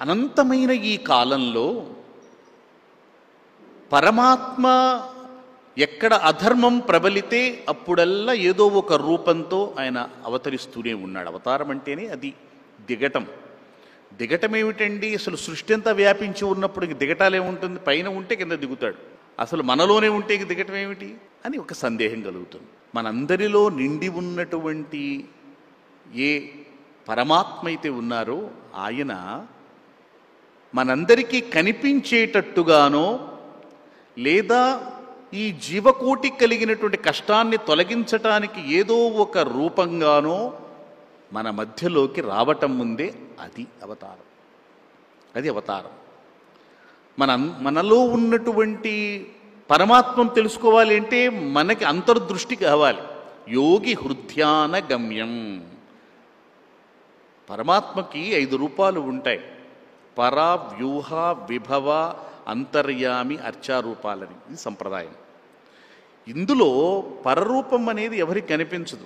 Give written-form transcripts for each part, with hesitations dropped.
అనంతమైన ఈ కాలంలో పరమాత్మ ఎక్కడ అధర్మం ప్రబలితే అప్పుడల్లా ఏదో ఒక రూపంతో ఆయన అవతరిస్తూనే ఉన్నాడు. అవతారం అంటేనే అది దిగటం. దిగటం ఏమిటండి? అసలు సృష్టి అంతా వ్యాపించి ఉన్నప్పుడు దిగటాలేముంటుంది? పైన ఉంటే కింద దిగుతాడు. అసలు మనలోనే ఉంటే దిగటం ఏమిటి అని ఒక సందేహం కలుగుతుంది. మనందరిలో నిండి ఉన్నటువంటి ఏ పరమాత్మ అయితే ఉన్నారో ఆయన మనందరికీ కనిపించేటట్టుగానో లేదా ఈ జీవకోటి కలిగినటువంటి కష్టాన్ని తొలగించటానికి ఏదో ఒక రూపంగానో మన మధ్యలోకి రావటం ముందే అది అవతారం. అది అవతారం. మనలో ఉన్నటువంటి పరమాత్మను తెలుసుకోవాలి అంటే మనకి అంతర్దృష్టి కావాలి. యోగి హృద్యాన గమ్యం. పరమాత్మకి 5 రూపాలు ఉంటాయి. పర, వ్యూహ, విభవ, అంతర్యామి, అర్చారూపాలని. ఇది సంప్రదాయం. ఇందులో పరరూపం అనేది ఎవరికి కనిపించదు.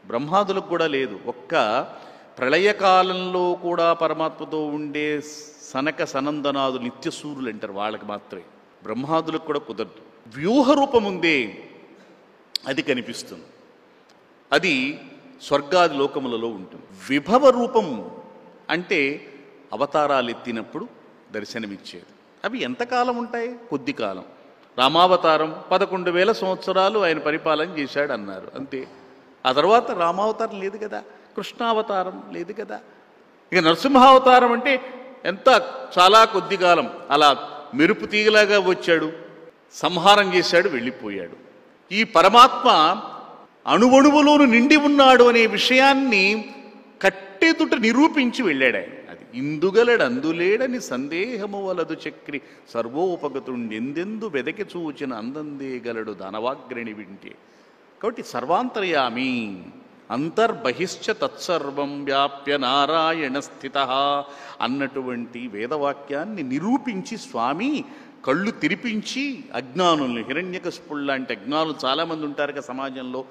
బ్రహ్మాదులకు కూడా లేదు. ఒక్క ప్రళయకాలంలో కూడా పరమాత్మతో ఉండే సనక సనందనాదులు నిత్యసూరులు అంటారు, వాళ్ళకి మాత్రమే. బ్రహ్మాదులకు కూడా కుదరదు. వ్యూహ రూపం ఉందే అది కనిపిస్తుంది. అది స్వర్గాది లోకములలో ఉంటుంది. విభవ రూపం అంటే అవతారాలు ఎత్తినప్పుడు దర్శనమిచ్చేది. అవి ఎంతకాలం ఉంటాయి? కొద్ది కాలం. రామావతారం 11,000 సంవత్సరాలు ఆయన పరిపాలన చేశాడు అన్నారు, అంతే. ఆ తర్వాత రామావతారం లేదు కదా, కృష్ణావతారం లేదు కదా. ఇక నరసింహావతారం అంటే చాలా కొద్ది కాలం. అలా మెరుపు తీగలాగా వచ్చాడు, సంహారం చేశాడు, వెళ్ళిపోయాడు. ఈ పరమాత్మ అణువణువులోను నిండి ఉన్నాడు అనే విషయాన్ని కట్టెదుట నిరూపించి వెళ్ళాడు ఆయన. అది ఇందుగలడు అందులేడని సందేహము వలదు చక్రి సర్వోపగతుండి ఎందెందు వెదకి చూచిన అందందేగలడు ధనవాగ్రణి వింటే. కాబట్టి సర్వాంతర్యామి, అంతర్బహిశ్చ తత్సర్వం వ్యాప్య నారాయణ స్థిత అన్నటువంటి వేదవాక్యాన్ని నిరూపించి స్వామి కళ్ళు తెరిపించి అజ్ఞానుల్ని, హిరణ్యకశిపుడు లాంటి అజ్ఞానులు చాలామంది ఉంటారు కదా సమాజంలో,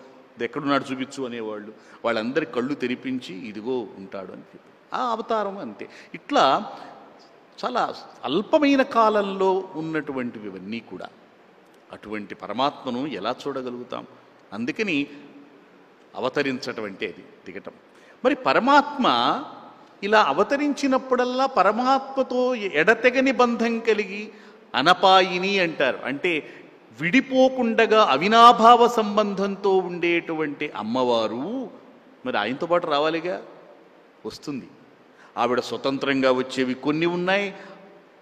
ఎక్కడున్నాడు చూపించు అనేవాళ్ళు, వాళ్ళందరి కళ్ళు తెరిపించి ఇదిగో ఉంటాడు అని చెప్పి ఆ అవతారం అంతే. ఇట్లా చాలా అల్పమైన కాలంలో ఉన్నటువంటివి ఇవన్నీ కూడా. అటువంటి పరమాత్మను ఎలా చూడగలుగుతాం? అందుకని అవతరించటం అంటే అది దిగటం. మరి పరమాత్మ ఇలా అవతరించినప్పుడల్లా పరమాత్మతో ఎడతెగని బంధం కలిగి అనపాయిని అంటారు. అంటే విడిపోకుండగా అవినాభావ సంబంధంతో ఉండేటువంటి అమ్మవారు మరి ఆయనతో పాటు రావాలిగా. వస్తుంది. ఆవిడ స్వతంత్రంగా వచ్చేవి కొన్ని ఉన్నాయి,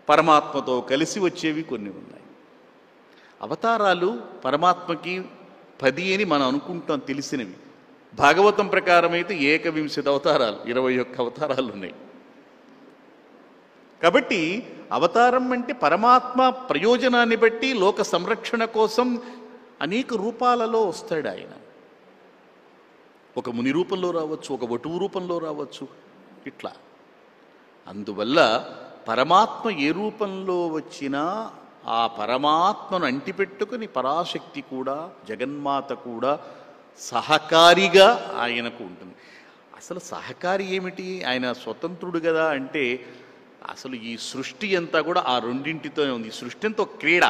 పరమాత్మతో కలిసి వచ్చేవి కొన్ని ఉన్నాయి. అవతారాలు పరమాత్మకి 10 అని మనం అనుకుంటాం తెలిసినవి. భాగవతం ప్రకారం అయితే 21 అవతారాలు, 21 అవతారాలు ఉన్నాయి. కాబట్టి అవతారం అంటే పరమాత్మ ప్రయోజనాన్ని బట్టి లోక సంరక్షణ కోసం అనేక రూపాలలో వస్తాడు ఆయన. ఒక ముని రూపంలో రావచ్చు, ఒక వటువు రూపంలో రావచ్చు, ఇట్లా. అందువల్ల పరమాత్మ ఏ రూపంలో వచ్చినా ఆ పరమాత్మను అంటిపెట్టుకుని పరాశక్తి కూడా, జగన్మాత కూడా సహకారిగా ఆయనకు ఉంటుంది. అసలు సహకారి ఏమిటి? ఆయన స్వతంత్రుడు కదా అంటే అసలు ఈ సృష్టి అంతా కూడా ఆ రెండింటితోనే ఉంది. ఈ సృష్టి అంతా క్రీడ.